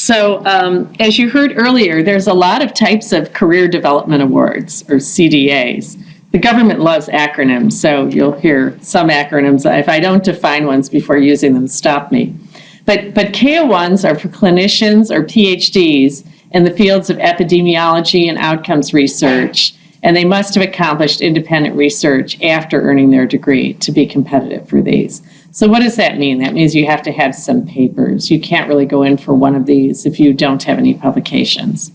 So as you heard earlier, there's a lot of types of career development awards, or CDAs. The government loves acronyms, so you'll hear some acronyms. If I don't define ones before using them, stop me. But KO1s are for clinicians or PhDs in the fields of epidemiology and outcomes research, and they must have accomplished independent research after earning their degree to be competitive for these. So what does that mean? That means you have to have some papers. You can't really go in for one of these if you don't have any publications.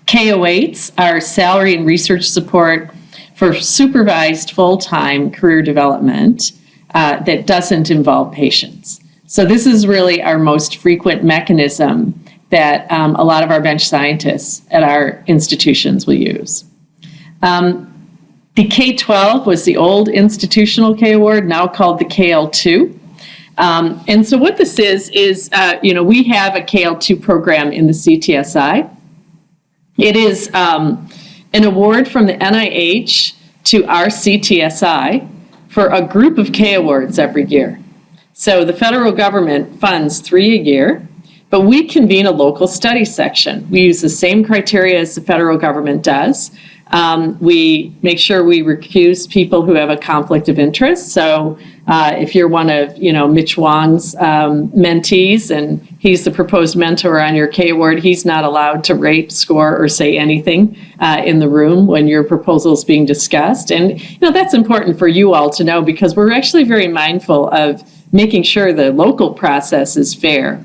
KO8s are salary and research support for supervised full-time career development that doesn't involve patients. So this is really our most frequent mechanism that a lot of our bench scientists at our institutions will use. The K-12 was the old institutional K award, now called the KL2. And so what this is we have a KL2 program in the CTSI. It is an award from the NIH to our CTSI for a group of K awards every year. So the federal government funds 3 a year, but we convene a local study section. We use the same criteria as the federal government does. We make sure we recuse people who have a conflict of interest. So if you're one of Mitch Wong's mentees and he's the proposed mentor on your K award, he's not allowed to rate, score, or say anything in the room when your proposal is being discussed. And that's important for you all to know, because we're actually very mindful of making sure the local process is fair.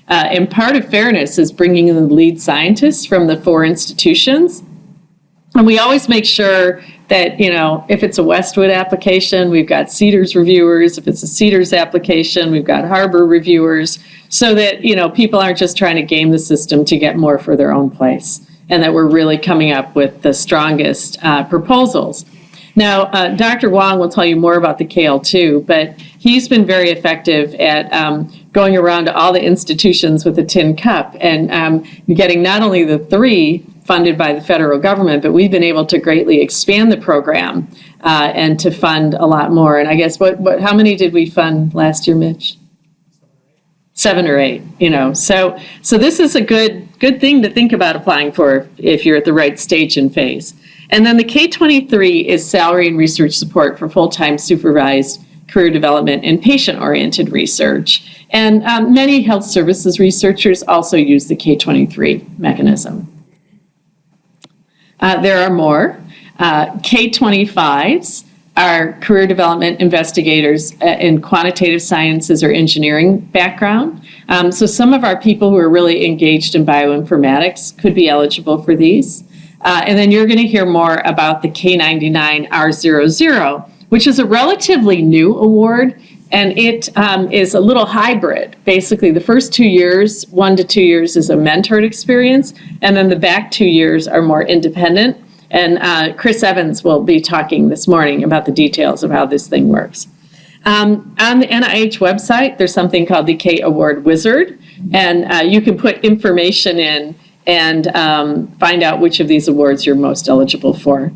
And part of fairness is bringing in the lead scientists from the 4 institutions. And we always make sure that, if it's a Westwood application, we've got Cedars reviewers. If it's a Cedars application, we've got Harbor reviewers, so that, people aren't just trying to game the system to get more for their own place, and that we're really coming up with the strongest proposals. Now, Dr. Wong will tell you more about the KL2, but he's been very effective at going around to all the institutions with a tin cup and getting not only the 3 funded by the federal government, but we've been able to greatly expand the program and to fund a lot more. And I guess how many did we fund last year, Mitch? 7 or 8, So this is a good thing to think about applying for if you're at the right stage and phase. And then the K-23 is salary and research support for full-time supervised career development and patient-oriented research. And many health services researchers also use the K-23 mechanism. There are more. K-25s are career development investigators in quantitative sciences or engineering background. So some of our people who are really engaged in bioinformatics could be eligible for these. And then you're going to hear more about the K99R00, which is a relatively new award, and it is a little hybrid. Basically, the first 2 years, 1 to 2 years, is a mentored experience, and then the back 2 years are more independent. And Chris Evans will be talking this morning about the details of how this thing works. On the NIH website, there's something called the K Award Wizard, and you can put information in and find out which of these awards you're most eligible for.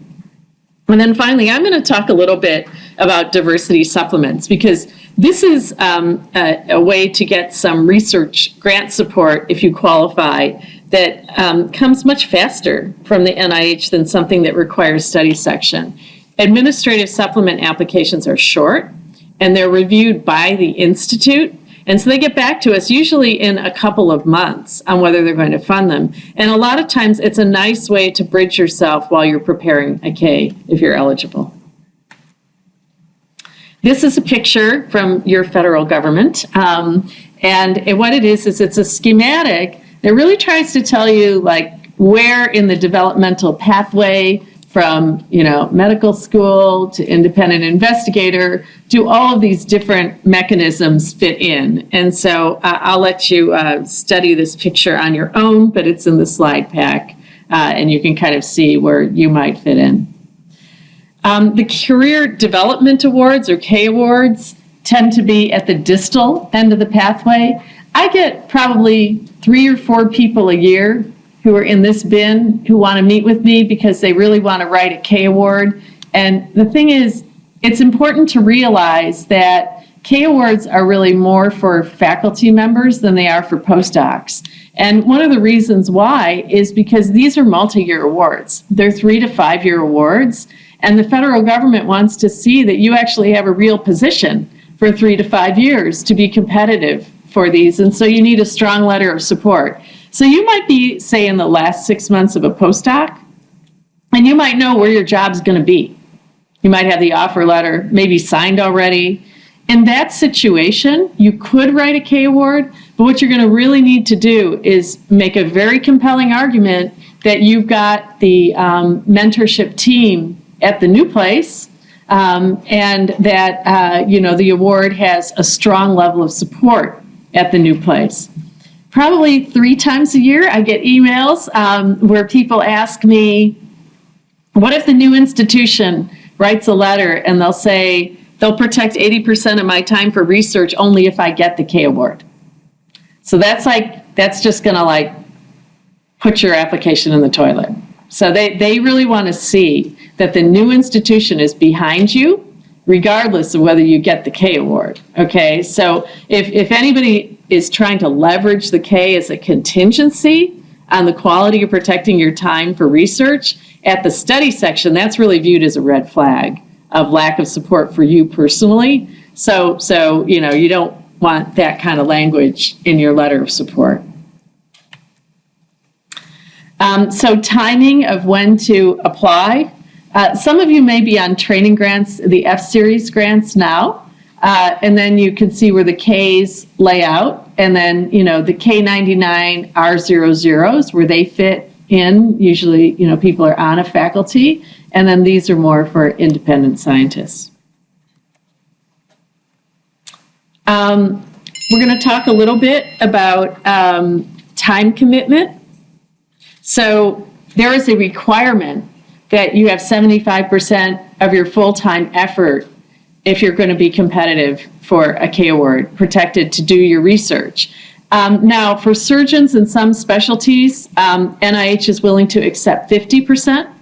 And then finally, I'm going to talk a little bit about diversity supplements, because this is a way to get some research grant support if you qualify that comes much faster from the NIH than something that requires study section. Administrative supplement applications are short, and they're reviewed by the institute. And so they get back to us usually in a couple of months on whether they're going to fund them. And a lot of times it's a nice way to bridge yourself while you're preparing a K if you're eligible. This is a picture from your federal government. And what it is it's a schematic that really tries to tell you where in the developmental pathway from medical school to independent investigator, do all of these different mechanisms fit in. And so I'll let you study this picture on your own, but it's in the slide pack, and you can kind of see where you might fit in. The Career Development Awards, or K Awards, tend to be at the distal end of the pathway. I get probably 3 or 4 people a year who are in this bin who want to meet with me because they really want to write a K award. And the thing is, it's important to realize that K awards are really more for faculty members than they are for postdocs. And one of the reasons why is because these are multi-year awards. They're 3 to 5 year awards, and the federal government wants to see that you actually have a real position for 3 to 5 years to be competitive for these. And so you need a strong letter of support. So you might be, say, in the last 6 months of a postdoc, and you might know where your job's going to be. You might have the offer letter maybe signed already. In that situation, you could write a K award, but what you're going to really need to do is make a very compelling argument that you've got the mentorship team at the new place, and that the award has a strong level of support at the new place. Probably 3 times a year, I get emails where people ask me, what if the new institution writes a letter and they'll say they'll protect 80% of my time for research only if I get the K award? So that's just going to put your application in the toilet. So they really want to see that the new institution is behind you, regardless of whether you get the K award. Okay, so if anybody is trying to leverage the K as a contingency on the quality of protecting your time for research, at the study section, that's really viewed as a red flag of lack of support for you personally. So you don't want that kind of language in your letter of support. So timing of when to apply. Some of you may be on training grants, the FSeries grants now, and then you can see where the Ks lay out, and then the K99 R00s where they fit in. Usually, people are on a faculty, and then these are more for independent scientists. We're going to talk a little bit about time commitment. So there is a requirement that you have 75% of your full-time effort if you're going to be competitive for a K award, protected to do your research. Now, for surgeons in some specialties, NIH is willing to accept 50%.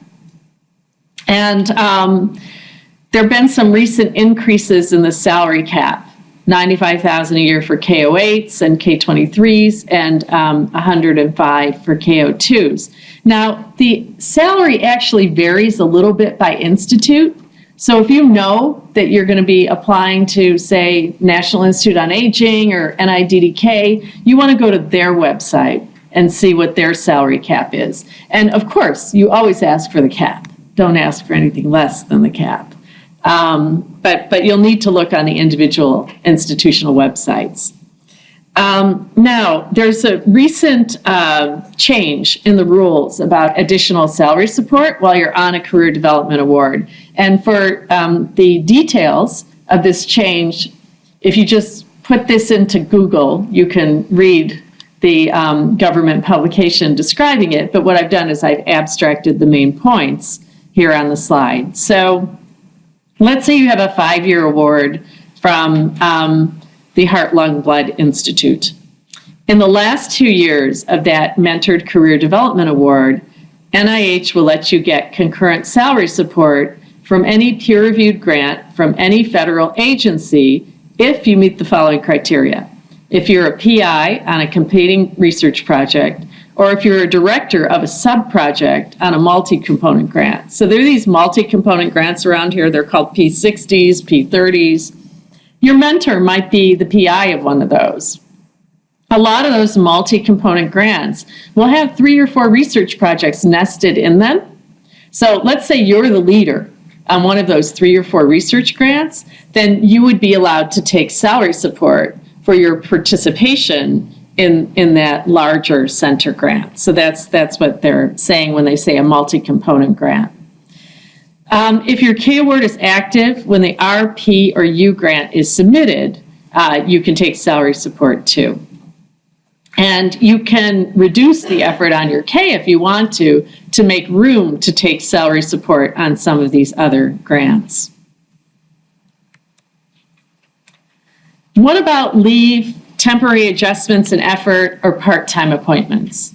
And there have been some recent increases in the salary cap, $95,000 a year for K08s and K23s, and $105,000 for K02s. Now, the salary actually varies a little bit by institute. So if you know that you're going to be applying to, say, National Institute on Aging or NIDDK, you want to go to their website and see what their salary cap is. And of course, you always ask for the cap. Don't ask for anything less than the cap. But you'll need to look on the individual institutional websites. Now, there's a recent change in the rules about additional salary support while you're on a career development award. And for the details of this change, if you just put this into Google, you can read the government publication describing it. But what I've done is I've abstracted the main points here on the slide. So let's say you have a 5-year award from the Heart, Lung, Blood Institute. In the last 2 years of that mentored career development award, NIH will let you get concurrent salary support from any peer-reviewed grant from any federal agency if you meet the following criteria. If you're a PI on a competing research project, or if you're a director of a sub-project on a multi-component grant. So there are these multi-component grants around here. They're called P60s, P30s. Your mentor might be the PI of one of those. A lot of those multi-component grants will have 3 or 4 research projects nested in them. So let's say you're the leader on one of those 3 or 4 research grants, then you would be allowed to take salary support for your participation in that larger center grant. So that's what they're saying when they say a multi-component grant. If your K award is active when the R, P, or U grant is submitted, you can take salary support too. And you can reduce the effort on your K if you want to make room to take salary support on some of these other grants. What about leave, temporary adjustments in effort, or part-time appointments?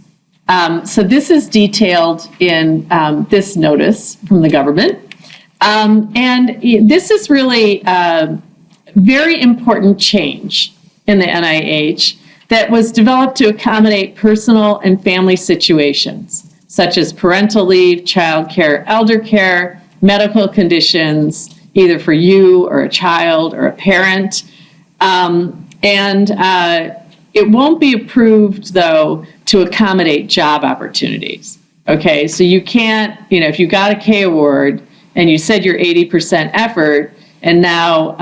So this is detailed in this notice from the government. And this is really very important change in the NIH that was developed to accommodate personal and family situations, such as parental leave, childcare, elder care, medical conditions, either for you or a child or a parent. It won't be approved, though, to accommodate job opportunities. Okay, so you can't, if you got a K award and you said you're 80% effort, and now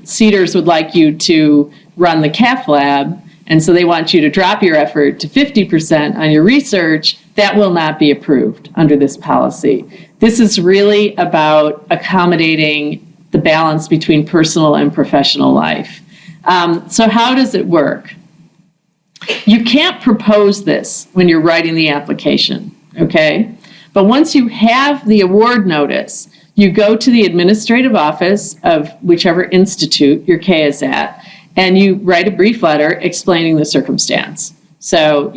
CDAs would like you to run the cath lab, and so they want you to drop your effort to 50% on your research, that will not be approved under this policy. This is really about accommodating the balance between personal and professional life. So how does it work? You can't propose this when you're writing the application, okay? But once you have the award notice, you go to the administrative office of whichever institute your K is at, and you write a brief letter explaining the circumstance. So,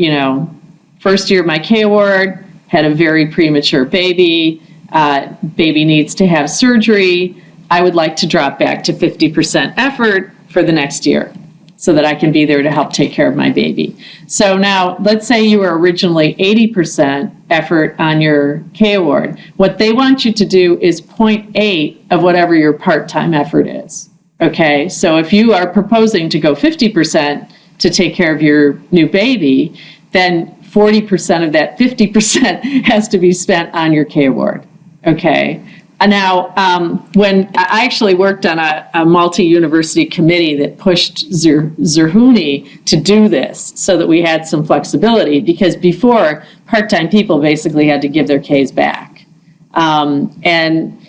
first year of my K award, had a very premature baby, baby needs to have surgery. I would like to drop back to 50% effort for the next year so that I can be there to help take care of my baby. So now, let's say you were originally 80% effort on your K award. What they want you to do is 0.8 of whatever your part-time effort is. Okay, so if you are proposing to go 50% to take care of your new baby, then 40% of that 50% has to be spent on your K award. Okay. Now, when I actually worked on a multi-university committee that pushed Zerhouni to do this so that we had some flexibility, because before, part-time people basically had to give their Ks back. And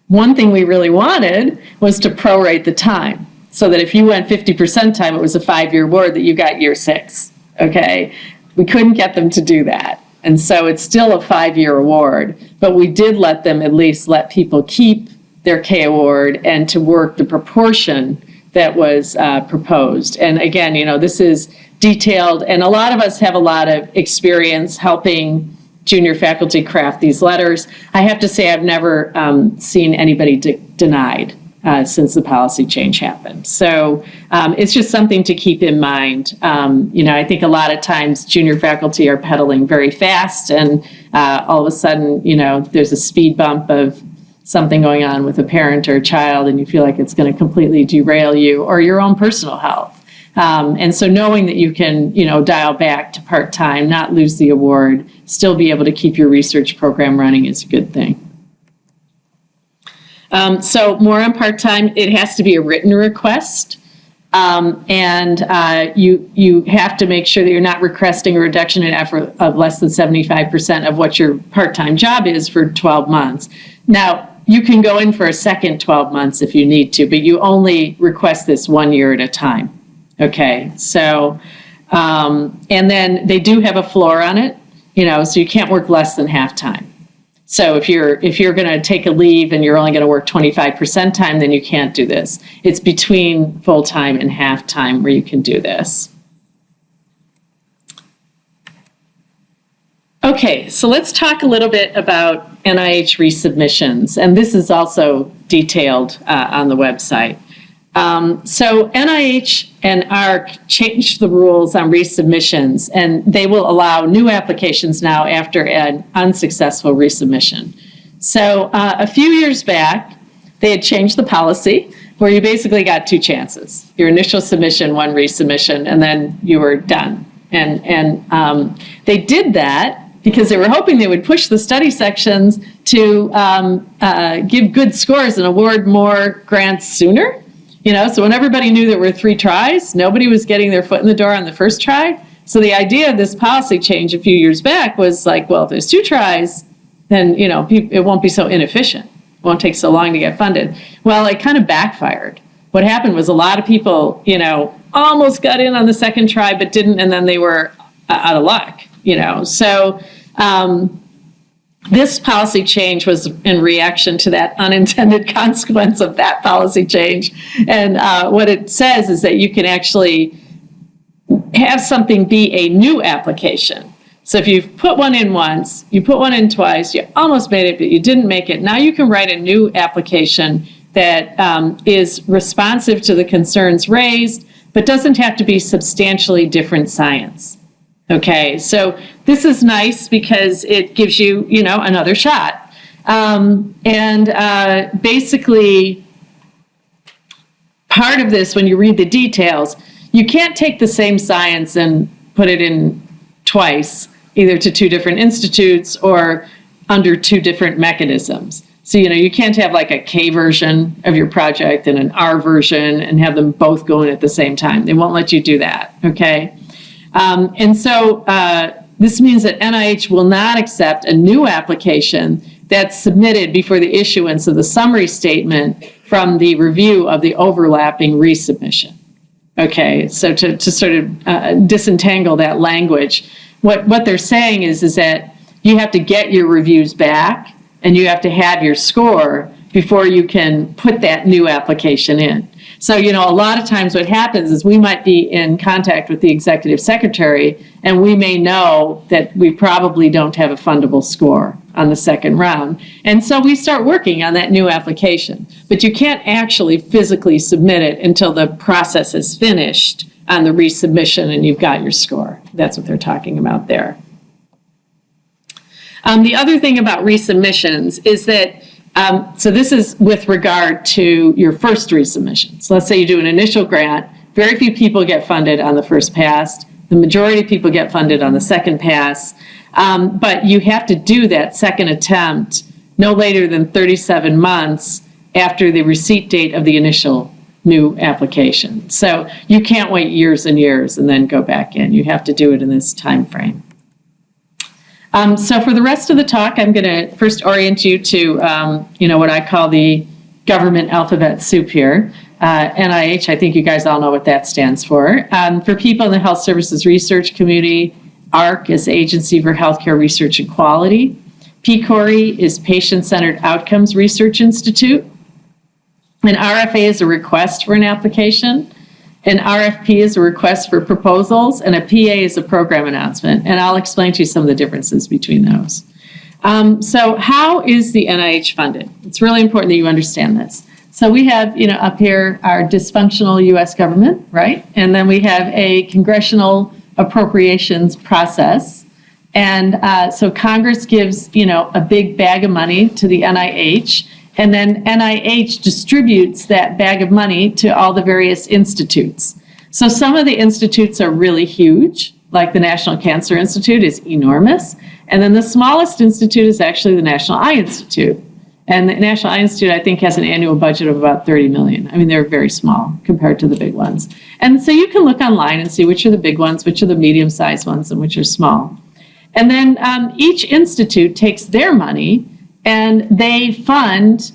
one thing we really wanted was to prorate the time, so that if you went 50% time, it was a 5-year award that you got year 6, okay? We couldn't get them to do that. And so it's still a 5-year award, but we did let them at least let people keep their K award and to work the proportion that was proposed. And again, this is detailed, and a lot of us have a lot of experience helping junior faculty craft these letters. I have to say I've never seen anybody denied since the policy change happened. So it's just something to keep in mind. I think a lot of times junior faculty are pedaling very fast, and all of a sudden, there's a speed bump of something going on with a parent or a child, and you feel like it's going to completely derail you or your own personal health. And so knowing that you can, dial back to part-time, not lose the award, still be able to keep your research program running is a good thing. So more on part-time, it has to be a written request. And you have to make sure that you're not requesting a reduction in effort of less than 75% of what your part-time job is for 12 months. Now, you can go in for a second 12 months if you need to, but you only request this 1 year at a time. Okay, so, and then they do have a floor on it, so you can't work less than half-time. So if you're going to take a leave and you're only going to work 25% time, then you can't do this. It's between full-time and half-time where you can do this. Okay, so let's talk a little bit about NIH resubmissions, and this is also detailed on the website. So NIH and ARC changed the rules on resubmissions, and they will allow new applications now after an unsuccessful resubmission. So a few years back, they had changed the policy where you basically got 2 chances. Your initial submission, 1 resubmission, and then you were done. And they did that because they were hoping they would push the study sections to give good scores and award more grants sooner. So when everybody knew there were 3 tries, nobody was getting their foot in the door on the first try. So the idea of this policy change a few years back was like, well, if there's 2 tries, then, it won't be so inefficient. It won't take so long to get funded. Well, it kind of backfired. What happened was a lot of people, almost got in on the second try, but didn't, and then they were out of luck, So this policy change was in reaction to that unintended consequence of that policy change. And what it says is that you can actually have something be a new application. So if you've put one in once, you put one in twice, you almost made it, but you didn't make it. Now you can write a new application that is responsive to the concerns raised, but doesn't have to be substantially different science. Okay, so this is nice because it gives you, another shot. Basically, part of this, when you read the details, you can't take the same science and put it in twice, either to two different institutes or under two different mechanisms. So, you can't have like a K version of your project and an R version and have them both going at the same time. They won't let you do that, okay? This means that NIH will not accept a new application that's submitted before the issuance of the summary statement from the review of the overlapping resubmission. Okay, so to sort of disentangle that language, what they're saying is that you have to get your reviews back and you have to have your score before you can put that new application in. So, a lot of times what happens is we might be in contact with the executive secretary and we may know that we probably don't have a fundable score on the second round. And so we start working on that new application. But you can't actually physically submit it until the process is finished on the resubmission and you've got your score. That's what they're talking about there. The other thing about resubmissions is that so this is with regard to your first resubmission. So let's say you do an initial grant. Very few people get funded on the first pass. The majority of people get funded on the second pass. But you have to do that second attempt no later than 37 months after the receipt date of the initial new application. So you can't wait years and years and then go back in. You have to do it in this time frame. So for the rest of the talk, I'm going to first orient you to, what I call the government alphabet soup here. NIH, I think you guys all know what that stands for. For people in the health services research community, AHRQ is Agency for Healthcare Research and Quality. PCORI is Patient-Centered Outcomes Research Institute. An RFA is a request for an application. An RFP is a request for proposals, and a PA is a program announcement. And I'll explain to you some of the differences between those. So how is the NIH funded? It's really important that you understand this. So we have, up here our dysfunctional U.S. government, right? And then we have a congressional appropriations process. And so Congress gives, a big bag of money to the NIH. And then NIH distributes that bag of money to all the various institutes. So some of the institutes are really huge, like the National Cancer Institute is enormous. And then the smallest institute is actually the National Eye Institute. And the National Eye Institute, I think, has an annual budget of about $30 million. I mean, they're very small compared to the big ones. And so you can look online and see which are the big ones, which are the medium-sized ones, and which are small. And then each institute takes their money and they fund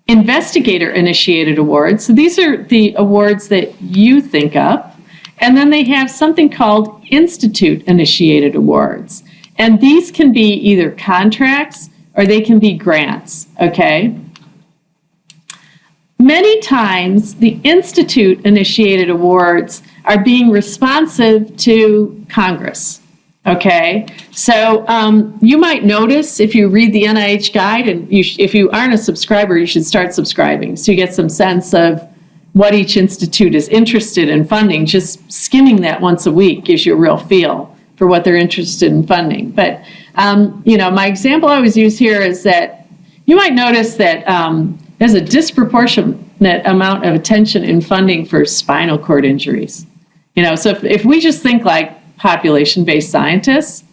investigator-initiated awards. So these are the awards that you think of. And then they have something called institute-initiated awards. And these can be either contracts or they can be grants, okay? Many times, the institute-initiated awards are being responsive to Congress. Okay, so you might notice if you read the NIH guide, and if you aren't a subscriber, you should start subscribing so you get some sense of what each institute is interested in funding. Just skimming that once a week gives you a real feel for what they're interested in funding. But, my example I always use here is that you might notice that there's a disproportionate amount of attention in funding for spinal cord injuries. So if we just think like population-based scientists,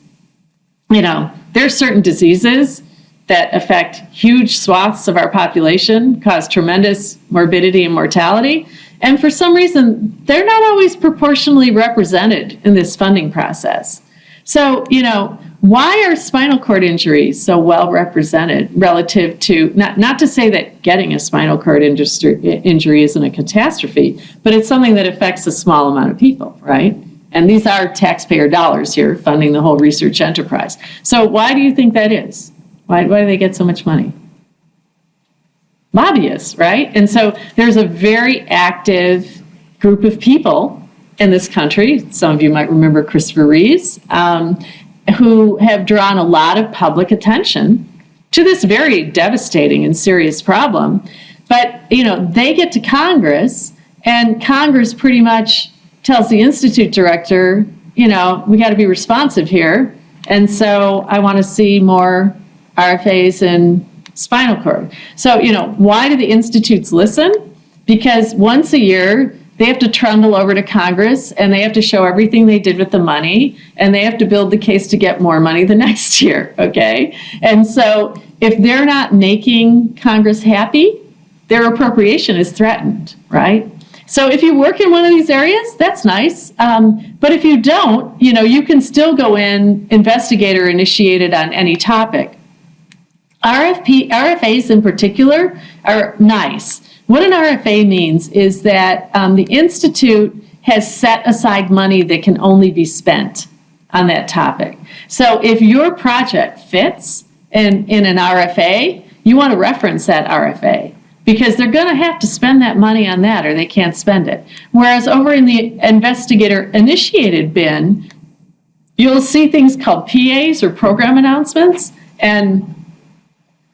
there are certain diseases that affect huge swaths of our population, cause tremendous morbidity and mortality, and for some reason, they're not always proportionally represented in this funding process. So, why are spinal cord injuries so well represented relative to, not to say that getting a spinal cord injury isn't a catastrophe, but it's something that affects a small amount of people, right? And these are taxpayer dollars here funding the whole research enterprise. So why do you think that is? Why do they get so much money? Lobbyists, right? And so there's a very active group of people in this country, some of you might remember Christopher Reeves, who have drawn a lot of public attention to this very devastating and serious problem But, they get to Congress, and Congress pretty much tells the institute director, we got to be responsive here. And so I want to see more RFAs in spinal cord. So, why do the institutes listen? Because once a year, they have to trundle over to Congress, and they have to show everything they did with the money, and they have to build the case to get more money the next year, okay? And so if they're not making Congress happy, their appropriation is threatened, right? So if you work in one of these areas, that's nice. But if you don't, you can still go in investigator initiated on any topic. RFAs in particular are nice. What an RFA means is that the Institute has set aside money that can only be spent on that topic. So if your project fits in an RFA, you want to reference that RFA, because they're going to have to spend that money on that or they can't spend it. Whereas over in the investigator-initiated bin, you'll see things called PAs or program announcements, and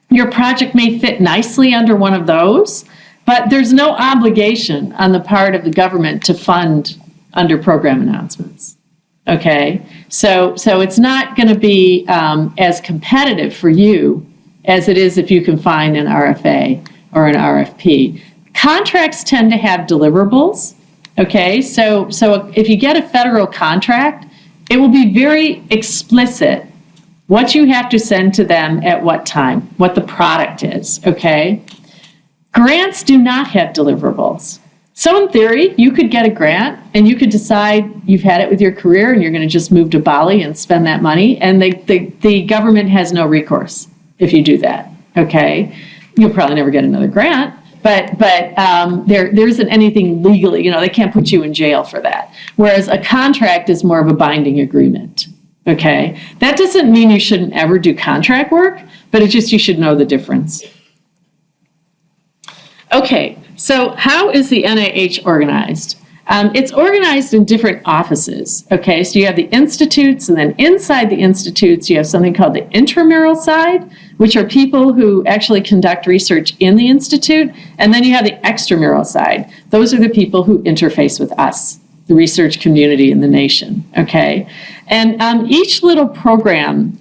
your project may fit nicely under one of those, but there's no obligation on the part of the government to fund under program announcements, okay? So it's not going to be as competitive for you as it is if you can find an RFA or an RFP. Contracts tend to have deliverables, okay? So if you get a federal contract, it will be very explicit what you have to send to them at what time, what the product is, okay? Grants do not have deliverables. So in theory, you could get a grant and you could decide you've had it with your career and you're going to just move to Bali and spend that money, and the government has no recourse if you do that, okay? You'll probably never get another grant, but there isn't anything legally, they can't put you in jail for that. Whereas a contract is more of a binding agreement, okay? That doesn't mean you shouldn't ever do contract work, but it's just you should know the difference. Okay, so how is the NIH organized? It's organized in different offices, okay? So you have the institutes, and then inside the institutes, you have something called the intramural side, which are people who actually conduct research in the institute, and then you have the extramural side. Those are the people who interface with us, the research community in the nation, okay? And each little program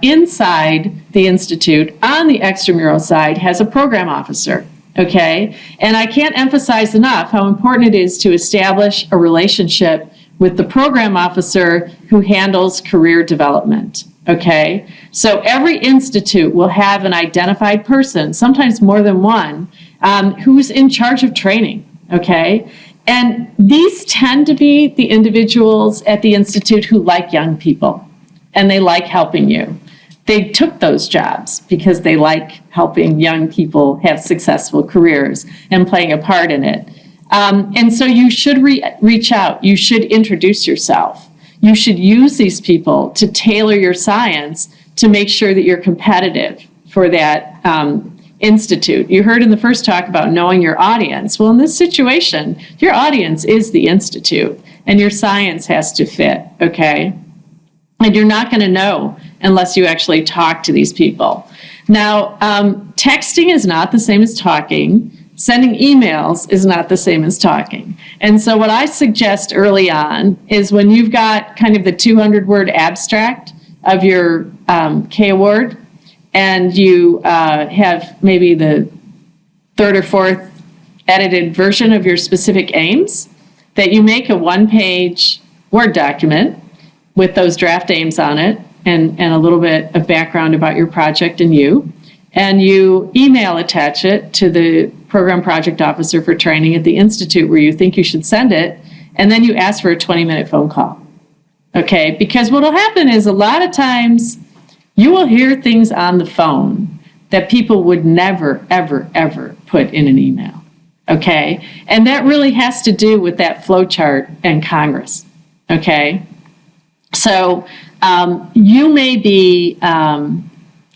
inside the institute on the extramural side has a program officer. Okay, and I can't emphasize enough how important it is to establish a relationship with the program officer who handles career development. Okay, so every institute will have an identified person, sometimes more than one, who's in charge of training. Okay, and these tend to be the individuals at the institute who like young people and they like helping you. They took those jobs because they like helping young people have successful careers and playing a part in it. And so you should reach out. You should introduce yourself. You should use these people to tailor your science to make sure that you're competitive for that institute. You heard in the first talk about knowing your audience. Well, in this situation, your audience is the institute, and your science has to fit, okay? And you're not going to know unless you actually talk to these people. Now, texting is not the same as talking. Sending emails is not the same as talking. And so what I suggest early on is when you've got kind of the 200-word abstract of your K award, and you have maybe the third or fourth edited version of your specific aims, that you make a one-page Word document with those draft aims on it and a little bit of background about your project and you email attach it to the program project officer for training at the institute where you think you should send it, and then you ask for a 20-minute phone call. Okay, because what will happen is a lot of times you will hear things on the phone that people would never, ever, ever put in an email. Okay, and that really has to do with that flow chart and Congress. Okay, so you may be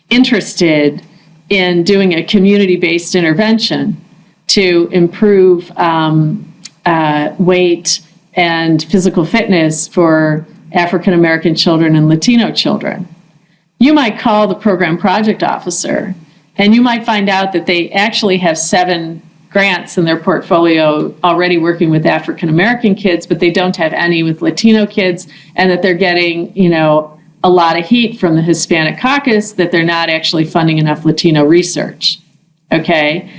interested in doing a community-based intervention to improve weight and physical fitness for African American children and Latino children. You might call the program project officer And you might find out that they actually have 7 grants in their portfolio already working with African American kids, but they don't have any with Latino kids, and that they're getting, a lot of heat from the Hispanic caucus that they're not actually funding enough Latino research. Okay?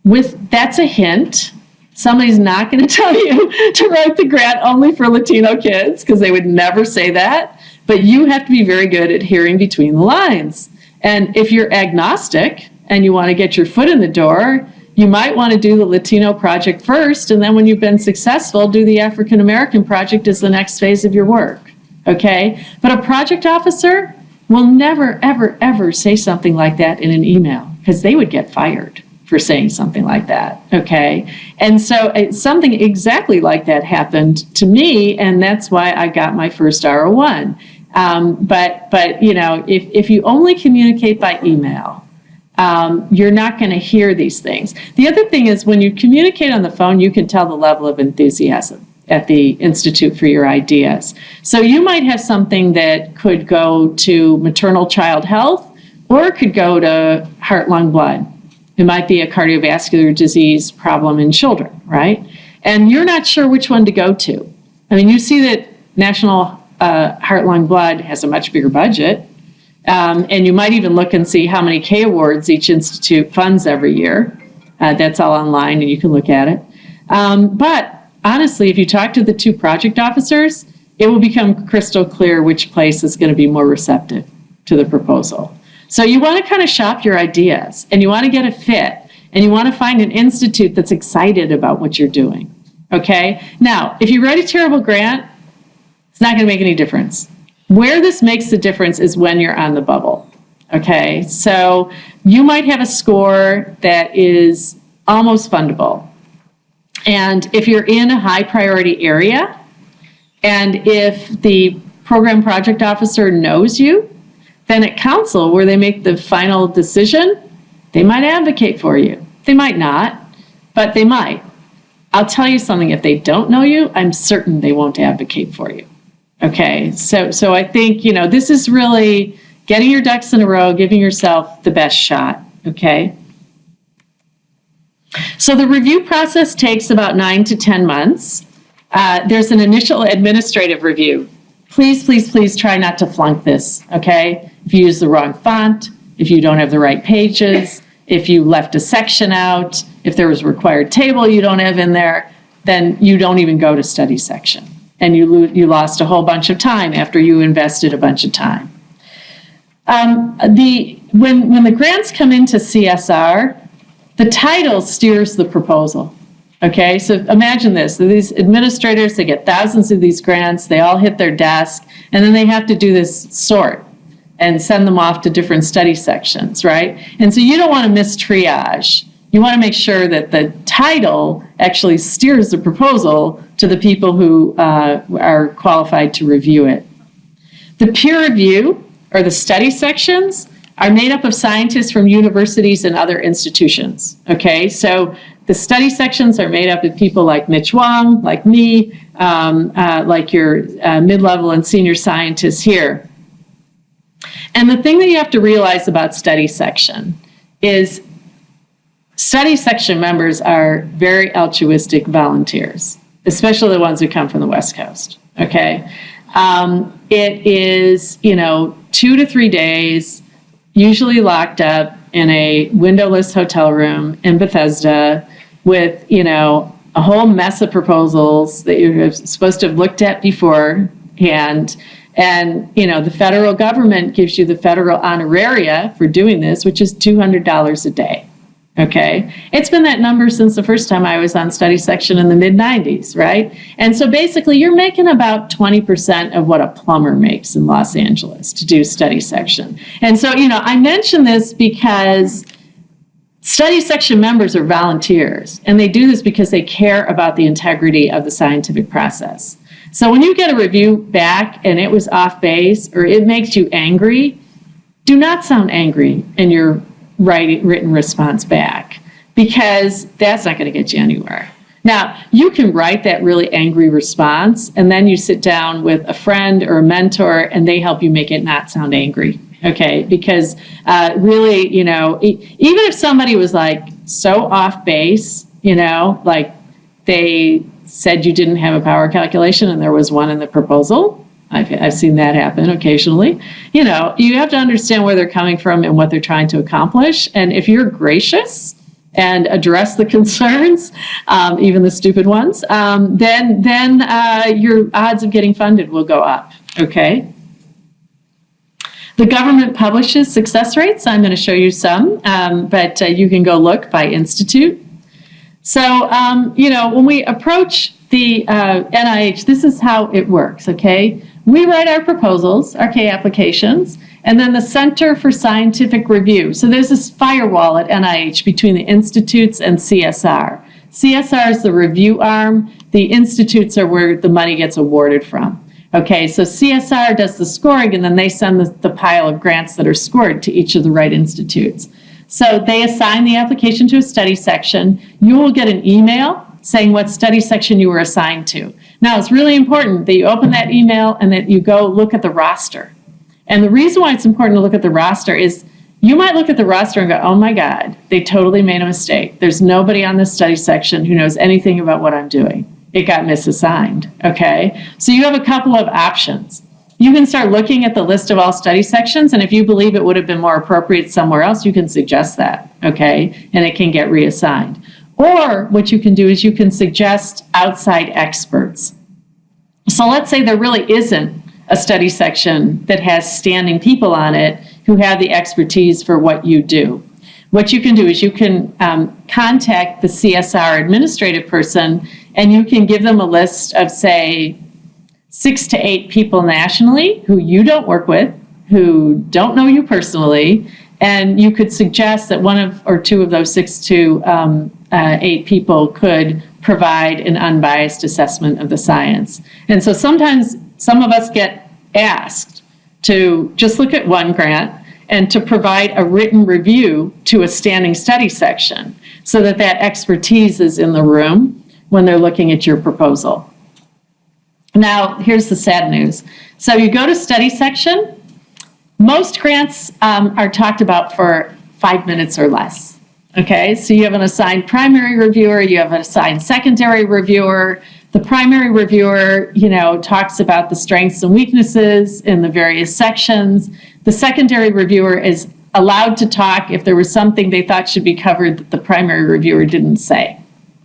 That's a hint. Somebody's not going to tell you to write the grant only for Latino kids, because they would never say that. But you have to be very good at hearing between the lines. And if you're agnostic and you want to get your foot in the door, you might want to do the Latino project first, and then when you've been successful, do the African American project as the next phase of your work. Okay? But a project officer will never, ever, ever say something like that in an email, because they would get fired for saying something like that. Okay? And so something exactly like that happened to me, and that's why I got my first R01. But if you only communicate by email, you're not going to hear these things. The other thing is, when you communicate on the phone, you can tell the level of enthusiasm at the Institute for your ideas. So you might have something that could go to maternal child health, or it could go to heart, lung, blood. It might be a cardiovascular disease problem in children, right? And you're not sure which one to go to. I mean, you see that National Heart, Lung, Blood has a much bigger budget. And you might even look and see how many K awards each institute funds every year. That's all online, and you can look at it. But honestly, if you talk to the 2 project officers, it will become crystal clear which place is going to be more receptive to the proposal. So you want to kind of shop your ideas, and you want to get a fit, and you want to find an institute that's excited about what you're doing. Okay? Now, if you write a terrible grant, it's not going to make any difference. Where this makes the difference is when you're on the bubble. Okay? So you might have a score that is almost fundable. And if you're in a high priority area, and if the program project officer knows you, then at council, where they make the final decision, they might advocate for you. They might not, but they might. I'll tell you something, if they don't know you, I'm certain they won't advocate for you. Okay, so I think, this is really getting your ducks in a row, giving yourself the best shot, okay? So the review process takes about 9 to 10 months. There's an initial administrative review. Please, please, please try not to flunk this, okay? If you use the wrong font, if you don't have the right pages, if you left a section out, if there was a required table you don't have in there, then you don't even go to study section. And you lost a whole bunch of time after you invested a bunch of time. When the grants come into CSR, the title steers the proposal. Okay, so imagine this. So these administrators, they get thousands of these grants, they all hit their desk, and then they have to do this sort and send them off to different study sections, right? And so you don't want to miss triage. You want to make sure that the title actually steers the proposal to the people who are qualified to review it. The peer review, or the study sections, are made up of scientists from universities and other institutions, okay? So the study sections are made up of people like Mitch Wong, like me, like your mid-level and senior scientists here. And the thing that you have to realize about study section is study section members are very altruistic volunteers, especially the ones who come from the West Coast, okay? It is, 2 to 3 days, usually locked up in a windowless hotel room in Bethesda with, a whole mess of proposals that you're supposed to have looked at beforehand. And, the federal government gives you the federal honoraria for doing this, which is $200 a day. Okay, it's been that number since the first time I was on study section in the mid-90s, right? And so basically you're making about 20% of what a plumber makes in Los Angeles to do study section. And so, I mention this because study section members are volunteers, and they do this because they care about the integrity of the scientific process. So when you get a review back and it was off base or it makes you angry, do not sound angry in your written response back, because that's not going to get you anywhere. Now, you can write that really angry response, and then you sit down with a friend or a mentor, and they help you make it not sound angry. okay? Because really, even if somebody was like so off base, like they said you didn't have a power calculation and there was one in the proposal. I've seen that happen occasionally. You have to understand where they're coming from and what they're trying to accomplish. And if you're gracious and address the concerns, even the stupid ones, then your odds of getting funded will go up, okay? The government publishes success rates. I'm going to show you some, but you can go look by institute. So, when we approach the NIH, this is how it works, okay? We write our proposals, our K applications, and then the Center for Scientific Review. So there's this firewall at NIH between the institutes and CSR. CSR is the review arm. The institutes are where the money gets awarded from. Okay, so CSR does the scoring, and then they send the pile of grants that are scored to each of the right institutes. So they assign the application to a study section. You will get an email saying what study section you were assigned to. Now, it's really important that you open that email and that you go look at the roster. And the reason why it's important to look at the roster is you might look at the roster and go, oh my God, they totally made a mistake. There's nobody on this study section who knows anything about what I'm doing. It got misassigned, okay? So you have a couple of options. You can start looking at the list of all study sections, and if you believe it would have been more appropriate somewhere else, you can suggest that, okay? And it can get reassigned. Or what you can do is you can suggest outside experts. So let's say there really isn't a study section that has standing people on it who have the expertise for what you do. What you can do is you can contact the CSR administrative person, and you can give them a list of, say, 6 to 8 people nationally who you don't work with, who don't know you personally, and you could suggest that one or two of those 6 to 8 people could provide an unbiased assessment of the science. And so sometimes some of us get asked to just look at one grant and to provide a written review to a standing study section so that that expertise is in the room when they're looking at your proposal. Now, here's the sad news. So you go to study section. Most grants are talked about for 5 minutes or less. Okay, so you have an assigned primary reviewer, you have an assigned secondary reviewer. The primary reviewer, talks about the strengths and weaknesses in the various sections. The secondary reviewer is allowed to talk if there was something they thought should be covered that the primary reviewer didn't say.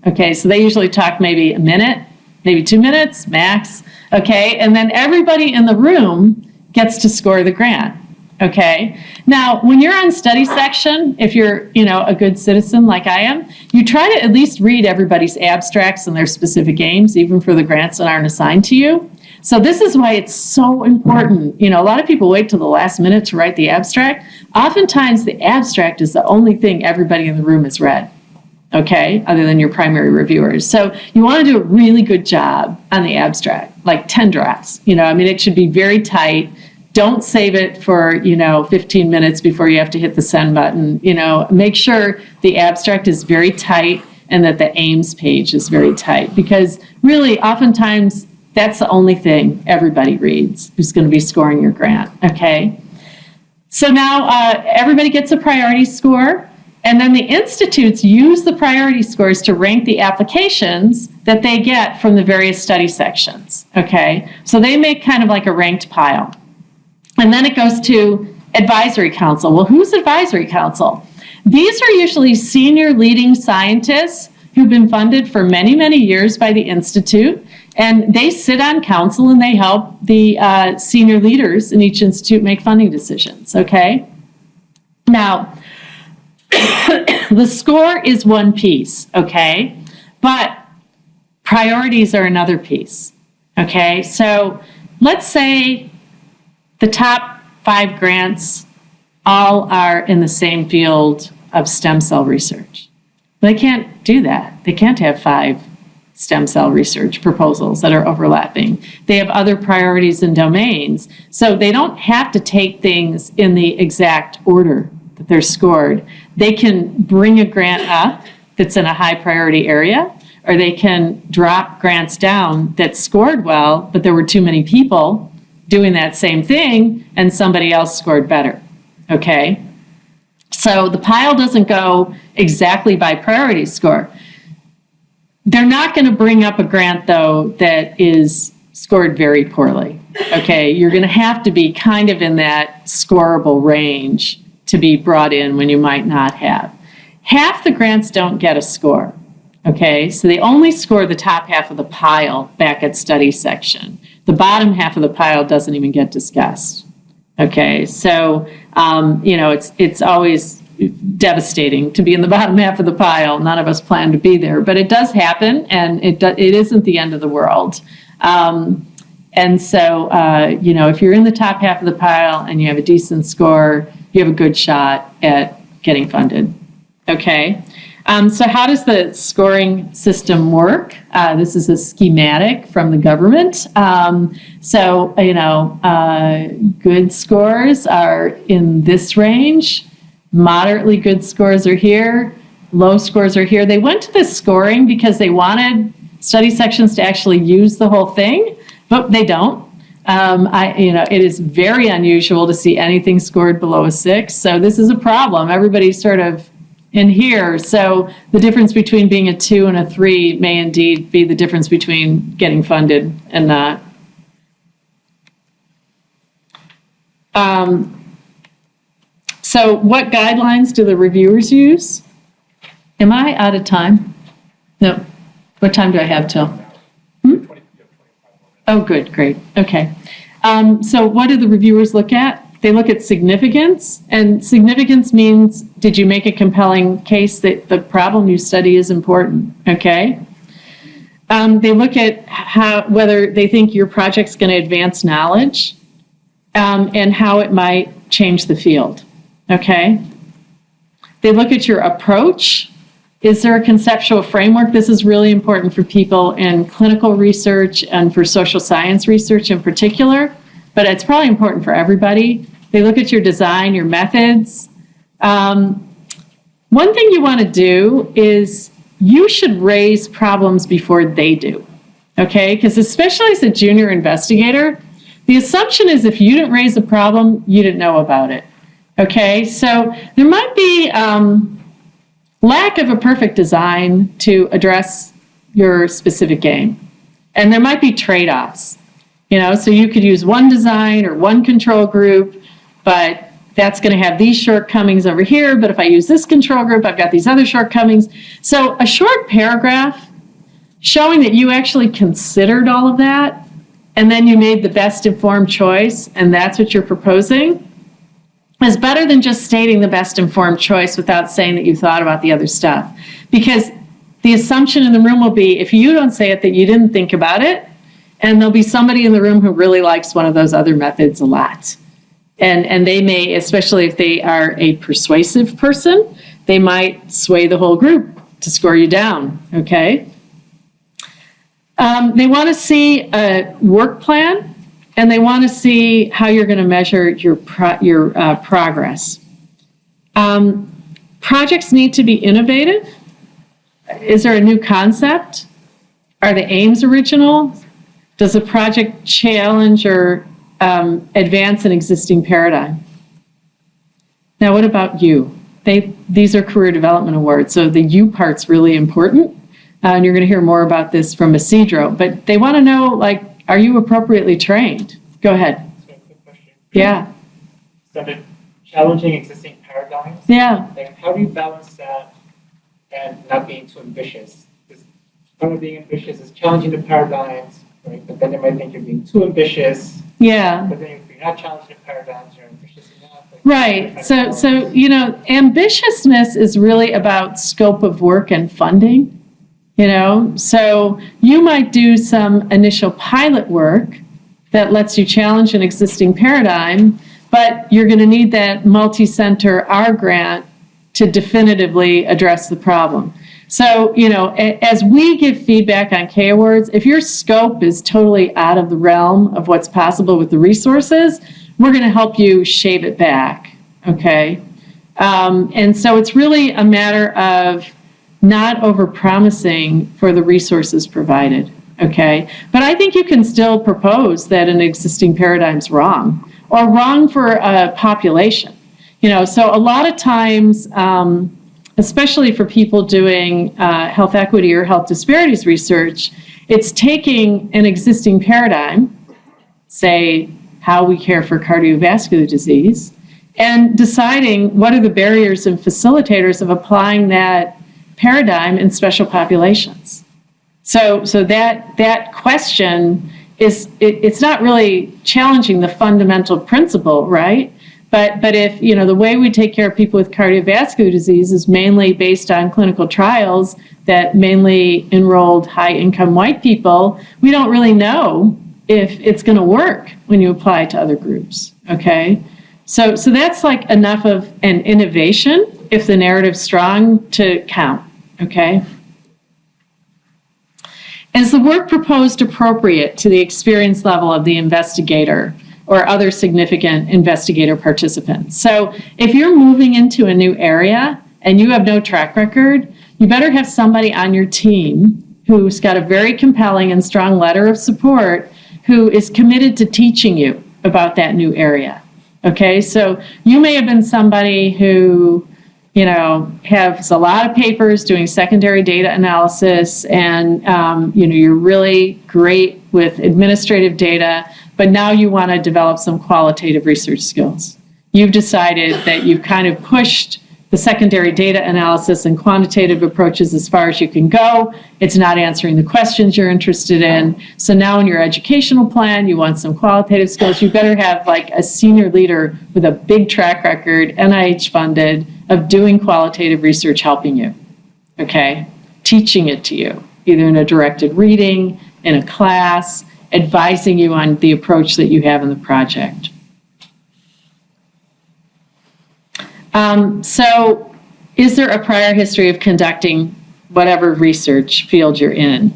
Okay, so they usually talk maybe a minute, maybe 2 minutes, max. Okay, and then everybody in the room gets to score the grant. Okay, now when you're on study section, if you're a good citizen like I am, you try to at least read everybody's abstracts and their specific aims, even for the grants that aren't assigned to you. So this is why it's so important. A lot of people wait till the last minute to write the abstract. Oftentimes the abstract is the only thing everybody in the room has read, okay, other than your primary reviewers. So you want to do a really good job on the abstract, like 10 drafts. It should be very tight. Don't save it for, 15 minutes before you have to hit the send button. Make sure the abstract is very tight and that the aims page is very tight, because really oftentimes that's the only thing everybody reads who's going to be scoring your grant, okay? So now everybody gets a priority score, and then the institutes use the priority scores to rank the applications that they get from the various study sections, okay? So they make kind of like a ranked pile. And then it goes to advisory council. Well, who's advisory council? These are usually senior leading scientists who've been funded for many, many years by the institute, and they sit on council and they help the senior leaders in each institute make funding decisions, okay? Now, the score is one piece, okay? But priorities are another piece, okay? So let's say the top 5 grants all are in the same field of stem cell research. They can't do that. They can't have 5 stem cell research proposals that are overlapping. They have other priorities and domains. So they don't have to take things in the exact order that they're scored. They can bring a grant up that's in a high priority area, or they can drop grants down that scored well, but there were too many people doing that same thing and somebody else scored better. okay? So the pile doesn't go exactly by priority score. They're not going to bring up a grant, though, that is scored very poorly, okay? You're going to have to be kind of in that scoreable range to be brought in when you might not have. Half the grants don't get a score, okay? So they only score the top half of the pile back at study section. The bottom half of the pile doesn't even get discussed, okay? So, it's always devastating to be in the bottom half of the pile. None of us plan to be there, but it does happen, and it isn't the end of the world. And so, if you're in the top half of the pile and you have a decent score, you have a good shot at getting funded. Okay. So how does the scoring system work? This is a schematic from the government. Good scores are in this range. Moderately good scores are here. Low scores are here. They went to this scoring because they wanted study sections to actually use the whole thing, but they don't. It is very unusual to see anything scored below a 6. So this is a problem. Everybody's sort of in here. So the difference between being a 2 and a 3 may indeed be the difference between getting funded and not. So what guidelines do the reviewers use? Am I out of time? No. What time do I have till? Oh, good, great. Okay. So what do the reviewers look at? They look at significance, and significance means, did you make a compelling case that the problem you study is important, okay? They look at whether they think your project's going to advance knowledge and how it might change the field, okay? They look at your approach. Is there a conceptual framework? This is really important for people in clinical research and for social science research in particular, but it's probably important for everybody. They look at your design, your methods. One thing you want to do is you should raise problems before they do, okay? Because especially as a junior investigator, the assumption is if you didn't raise a problem, you didn't know about it, okay? So there might be lack of a perfect design to address your specific game. And there might be trade-offs, so you could use one design or one control group, but that's going to have these shortcomings over here. But if I use this control group, I've got these other shortcomings. So a short paragraph showing that you actually considered all of that, and then you made the best informed choice, and that's what you're proposing, is better than just stating the best informed choice without saying that you thought about the other stuff. Because the assumption in the room will be, if you don't say it, that you didn't think about it, and there'll be somebody in the room who really likes one of those other methods a lot. And they may, especially if they are a persuasive person, they might sway the whole group to score you down, okay? They want to see a work plan, and they want to see how you're going to measure your progress. Projects need to be innovative. Is there a new concept? Are the aims original? Does a project challenge or advance an existing paradigm? Now, what about you? These are career development awards, so the you part's really important, and you're going to hear more about this from Isidro, but they want to know, are you appropriately trained? Go ahead. So a quick question. Yeah. So the challenging existing paradigms. Yeah. How do you balance that and not being too ambitious? Because part of being ambitious is challenging the paradigms, right? But then they might think you're being too ambitious. Yeah. But then if you're not challenging the paradigms, you're ambitious enough. Right. So ambitiousness is really about scope of work and funding. So you might do some initial pilot work that lets you challenge an existing paradigm, but you're going to need that multi-center R grant to definitively address the problem. So, as we give feedback on K Awards, if your scope is totally out of the realm of what's possible with the resources, we're going to help you shave it back, okay? And so it's really a matter of not over-promising for the resources provided, okay? But I think you can still propose that an existing paradigm's wrong, or wrong for a population. So a lot of times, especially for people doing health equity or health disparities research, it's taking an existing paradigm, say how we care for cardiovascular disease, and deciding what are the barriers and facilitators of applying that paradigm in special populations. So that question is, it's not really challenging the fundamental principle, right? But if, the way we take care of people with cardiovascular disease is mainly based on clinical trials that mainly enrolled high-income white people, we don't really know if it's going to work when you apply it to other groups, okay? So that's like enough of an innovation, if the narrative's strong, to count, okay? Is the work proposed appropriate to the experience level of the investigator or other significant investigator participants? So if you're moving into a new area and you have no track record, you better have somebody on your team who's got a very compelling and strong letter of support who is committed to teaching you about that new area. Okay, so you may have been somebody who, has a lot of papers doing secondary data analysis and, you're really great with administrative data, but now you want to develop some qualitative research skills. You've decided that you've kind of pushed the secondary data analysis and quantitative approaches as far as you can go. It's not answering the questions you're interested in. So now in your educational plan, you want some qualitative skills. You better have like a senior leader with a big track record, NIH funded, of doing qualitative research helping you, okay? Teaching it to you, either in a directed reading, in a class, advising you on the approach that you have in the project. So is there a prior history of conducting whatever research field you're in?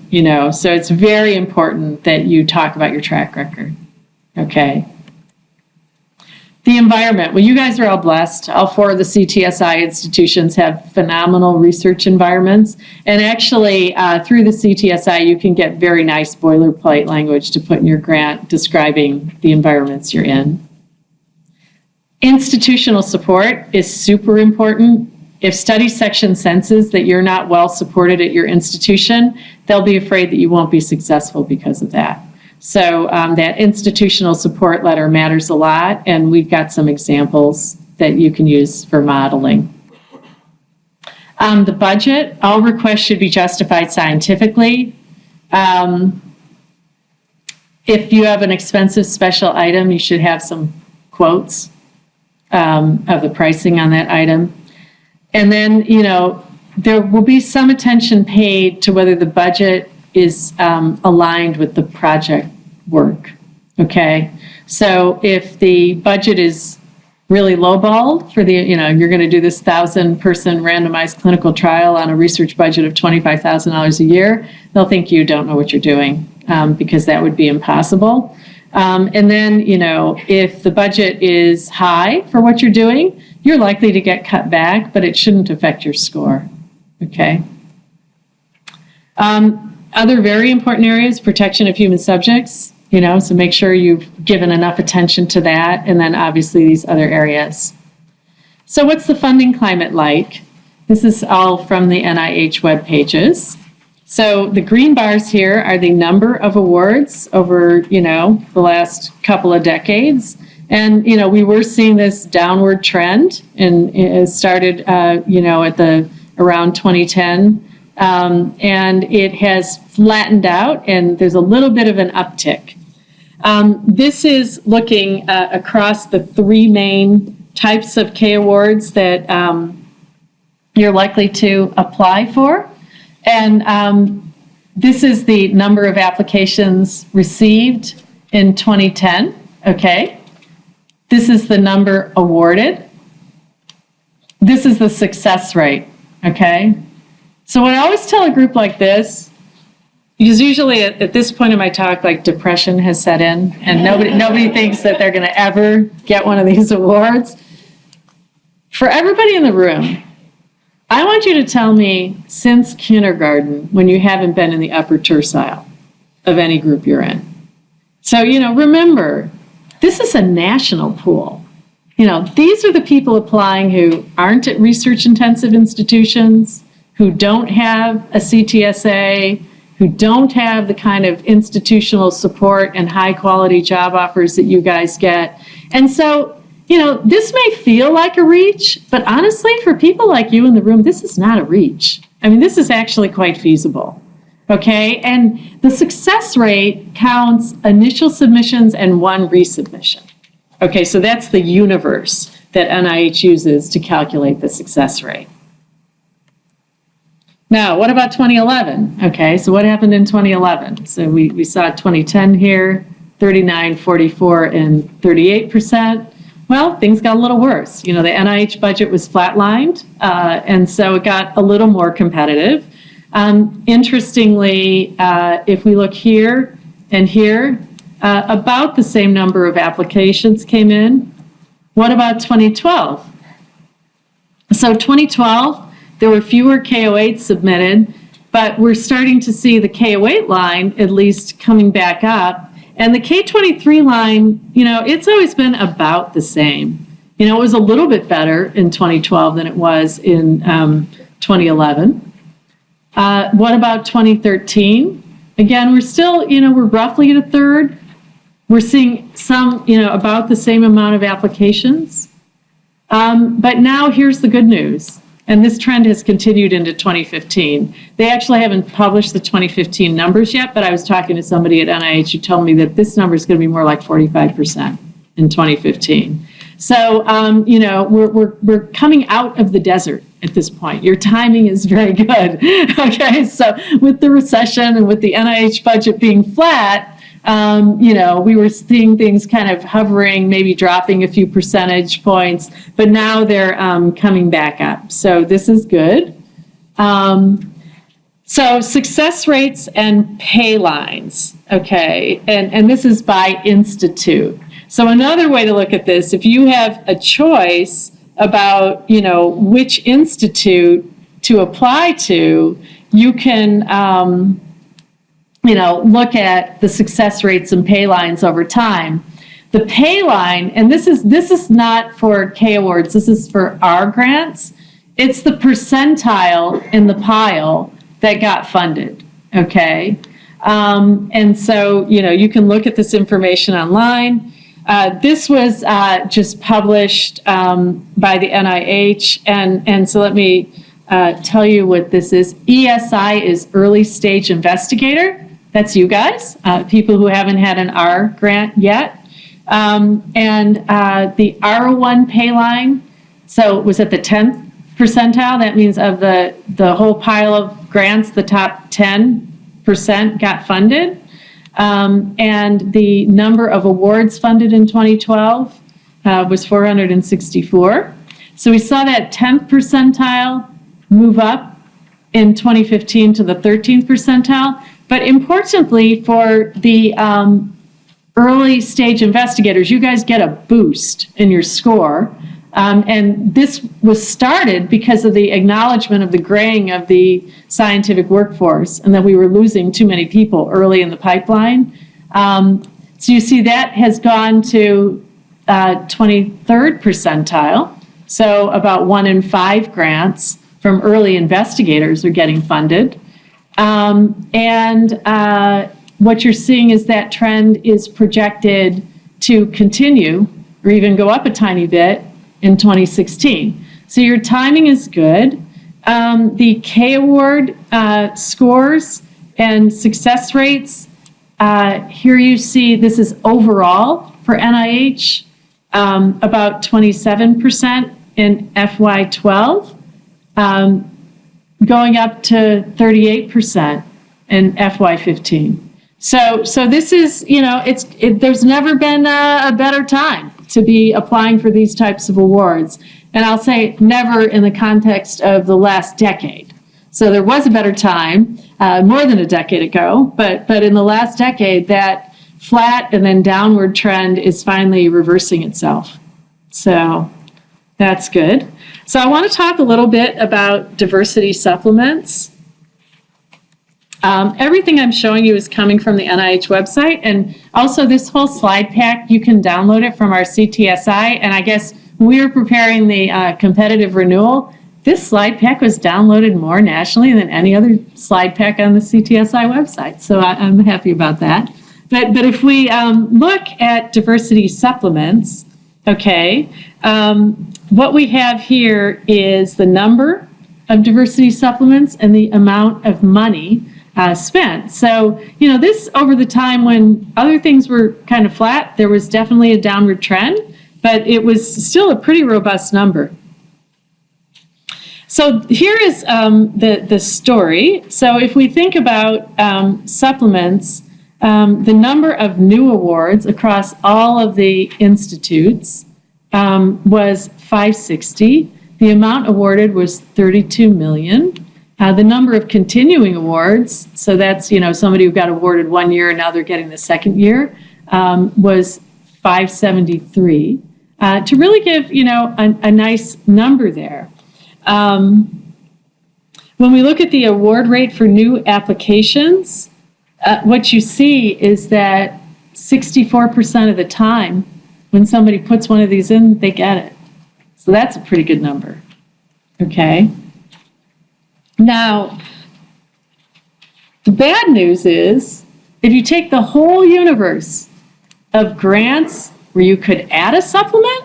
So it's very important that you talk about your track record, okay? The environment. Well, you guys are all blessed. All 4 of the CTSI institutions have phenomenal research environments. And actually, through the CTSI, you can get very nice boilerplate language to put in your grant describing the environments you're in. Institutional support is super important. If study section senses that you're not well supported at your institution, they'll be afraid that you won't be successful because of that. So that institutional support letter matters a lot, and we've got some examples that you can use for modeling. The budget, all requests should be justified scientifically. If you have an expensive special item, you should have some quotes of the pricing on that item. And then, there will be some attention paid to whether the budget is aligned with the project work, okay? So if the budget is really lowballed for the, you're going to do this 1,000-person randomized clinical trial on a research budget of $25,000 a year, they'll think you don't know what you're doing because that would be impossible. And then, if the budget is high for what you're doing, you're likely to get cut back, but it shouldn't affect your score, okay? Other very important areas, protection of human subjects, so make sure you've given enough attention to that, and then obviously these other areas. So what's the funding climate like? This is all from the NIH web pages. So the green bars here are the number of awards over, the last couple of decades. And, we were seeing this downward trend, and it started, at around 2010. And it has flattened out, and there's a little bit of an uptick. This is looking across the 3 main types of K awards that you're likely to apply for. And this is the number of applications received in 2010, okay? This is the number awarded. This is the success rate, okay? So what I always tell a group like this, because usually at this point in my talk, like depression has set in, and nobody thinks that they're going to ever get one of these awards. For everybody in the room, I want you to tell me since kindergarten when you haven't been in the upper tercile of any group you're in. So, remember, this is a national pool. these are the people applying who aren't at research-intensive institutions, who don't have a CTSA, who don't have the kind of institutional support and high-quality job offers that you guys get. And so, this may feel like a reach, but honestly, for people like you in the room, this is not a reach. I mean, this is actually quite feasible, okay? And the success rate counts initial submissions and one resubmission. Okay, so that's the universe that NIH uses to calculate the success rate. Now, what about 2011? Okay, so what happened in 2011? So we saw 2010 here, 39, 44, and 38%. Well, things got a little worse. The NIH budget was flatlined, and so it got a little more competitive. Interestingly, if we look here and here, about the same number of applications came in. What about 2012? So 2012, there were fewer K08s submitted, but we're starting to see the K08 line at least coming back up. And the K23 line, it's always been about the same. It was a little bit better in 2012 than it was in 2011. What about 2013? Again, we're still, we're roughly at a third. We're seeing some, about the same amount of applications. But now here's the good news. And this trend has continued into 2015. They actually haven't published the 2015 numbers yet, but I was talking to somebody at NIH who told me that this number is going to be more like 45% in 2015. So, we're coming out of the desert at this point. Your timing is very good. Okay, so with the recession and with the NIH budget being flat, we were seeing things kind of hovering, maybe dropping a few percentage points, but now they're coming back up. So this is good. So success rates and Paylines, okay, and this is by institute. So another way to look at this, if you have a choice about, which institute to apply to, you can look at the success rates and Paylines over time. The Payline, and this is not for K awards, this is for our grants. It's the percentile in the pile that got funded, okay? And so, you can look at this information online. This was just published by the NIH, and so let me tell you what this is. ESI is early stage investigator. That's you guys, people who haven't had an R grant yet. And the R1 Payline, so it was at the 10th percentile. That means of the whole pile of grants, the top 10% got funded. And the number of awards funded in 2012 was 464. So we saw that 10th percentile move up in 2015 to the 13th percentile. But importantly, for the early stage investigators, you guys get a boost in your score. And this was started because of the acknowledgement of the graying of the scientific workforce and that we were losing too many people early in the pipeline. So you see that has gone to 23rd percentile. So about 1 in 5 grants from early investigators are getting funded. What you're seeing is that trend is projected to continue or even go up a tiny bit in 2016. So your timing is good. The K award scores and success rates, here you see this is overall for NIH, about 27% in FY12. Going up to 38% in FY15. So this is, there's never been a better time to be applying for these types of awards. And I'll say never in the context of the last decade. So there was a better time more than a decade ago, but in the last decade, that flat and then downward trend is finally reversing itself. So that's good. So I want to talk a little bit about diversity supplements. Everything I'm showing you is coming from the NIH website, and also this whole slide pack, you can download it from our CTSI, and I guess when we were preparing the competitive renewal, this slide pack was downloaded more nationally than any other slide pack on the CTSI website. So I'm happy about that. But if we look at diversity supplements, okay, what we have here is the number of diversity supplements and the amount of money spent. So, this over the time when other things were kind of flat, there was definitely a downward trend, but it was still a pretty robust number. So here is the story. So if we think about supplements, the number of new awards across all of the institutes was 560. The amount awarded was 32 million. The number of continuing awards, so that's, somebody who got awarded 1 year and now they're getting the second year, was 573. To really give, a nice number there. When we look at the award rate for new applications, what you see is that 64% of the time when somebody puts one of these in, they get it. So that's a pretty good number. Okay. Now, the bad news is if you take the whole universe of grants where you could add a supplement,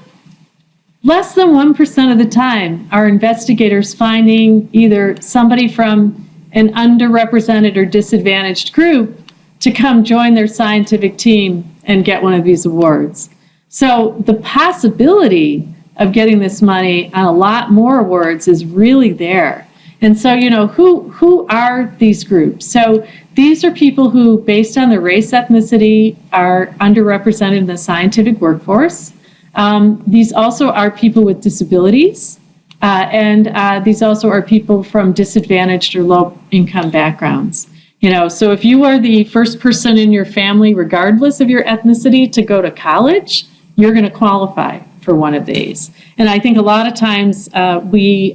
less than 1% of the time are investigators finding either somebody from an underrepresented or disadvantaged group to come join their scientific team and get one of these awards. So the possibility of getting this money on a lot more awards is really there. And so, who are these groups? So these are people who, based on their race, ethnicity, are underrepresented in the scientific workforce. These also are people with disabilities, and these also are people from disadvantaged or low-income backgrounds. So if you are the first person in your family, regardless of your ethnicity, to go to college, you're going to qualify for one of these. And I think a lot of times we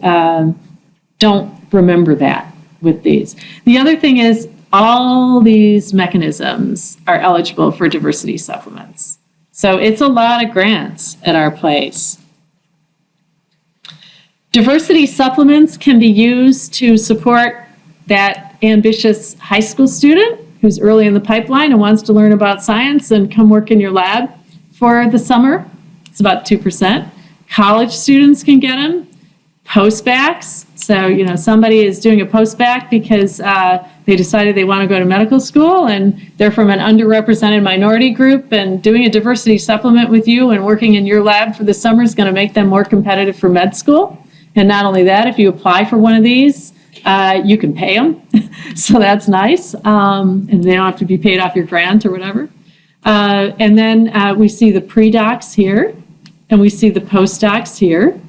don't remember that with these. The other thing is all these mechanisms are eligible for diversity supplements. So it's a lot of grants at our place. Diversity supplements can be used to support that ambitious high school student who's early in the pipeline and wants to learn about science and come work in your lab for the summer. It's about 2%. College students can get them. Postbacks. So, somebody is doing a postbac because they decided they want to go to medical school and they're from an underrepresented minority group, and doing a diversity supplement with you and working in your lab for the summer is going to make them more competitive for med school. And not only that, if you apply for one of these, you can pay them. So that's nice. And they don't have to be paid off your grant or whatever. And then we see the pre-docs here, and we see the postdocs here.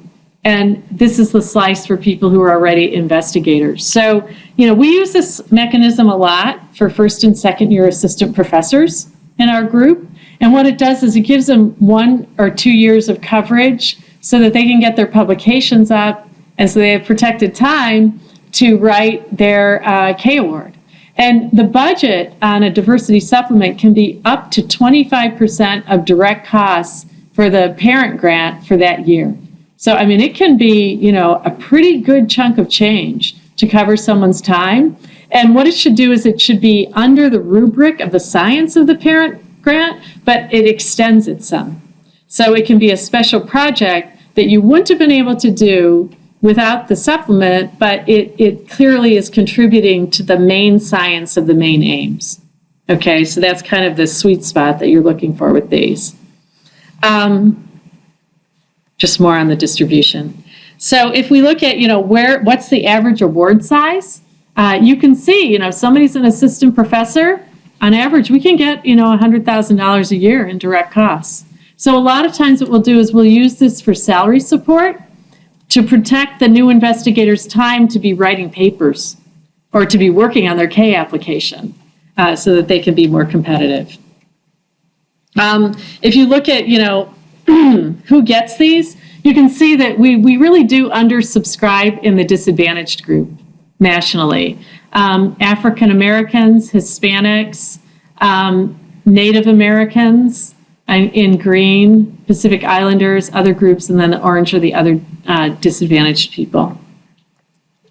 And this is the slice for people who are already investigators. So, we use this mechanism a lot for first and second year assistant professors in our group. And what it does is it gives them 1 or 2 years of coverage so that they can get their publications up, and so they have protected time to write their K award. And the budget on a diversity supplement can be up to 25% of direct costs for the parent grant for that year. So, it can be, a pretty good chunk of change to cover someone's time. And what it should do is it should be under the rubric of the science of the parent grant, but it extends it some. So it can be a special project that you wouldn't have been able to do without the supplement, but it clearly is contributing to the main science of the main aims. Okay, so that's kind of the sweet spot that you're looking for with these. Just more on the distribution. So if we look at, what's the average award size, you can see, somebody's an assistant professor, on average, we can get, $100,000 a year in direct costs. So a lot of times what we'll do is we'll use this for salary support to protect the new investigator's time to be writing papers or to be working on their K application so that they can be more competitive. If you look at, who gets these, you can see that we really do undersubscribe in the disadvantaged group nationally. African Americans, Hispanics, Native Americans in green, Pacific Islanders, other groups, and then the orange are the other disadvantaged people.